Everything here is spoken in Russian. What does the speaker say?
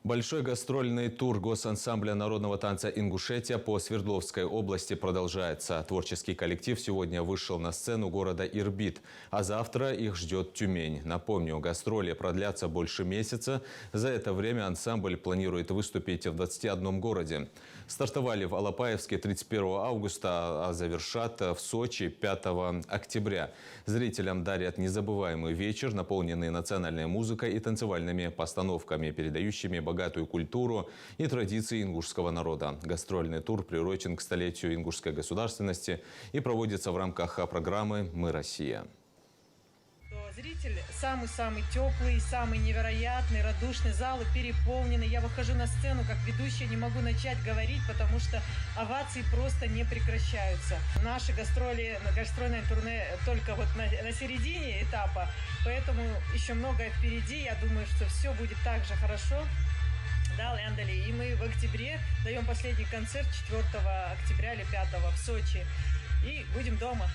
Большой гастрольный тур госансамбля народного танца «Ингушетия» по Свердловской области продолжается. Творческий коллектив сегодня вышел на сцену города Ирбит, а завтра их ждет Тюмень. Напомню, гастроли продлятся больше месяца. За это время ансамбль планирует выступить в 21 городе. Стартовали в Алапаевске 31 августа, а завершат в Сочи 5 октября. Зрителям дарят незабываемый вечер, наполненный национальной музыкой и танцевальными постановками, передающими богатую культуру и традиции ингушского народа. Гастрольный тур приурочен к столетию ингушской государственности и проводится в рамках программы «Мы Россия». Зритель самый-самый теплый, самый невероятный, радушный, залы переполнены. Я выхожу на сцену как ведущая, не могу начать говорить, потому что овации просто не прекращаются. Наши гастрольное турне только вот на середине этапа, поэтому еще многое впереди. Я думаю, что все будет так же хорошо. Да, Лэндали. И мы в октябре даем последний концерт 4 октября или 5 в Сочи. И будем дома.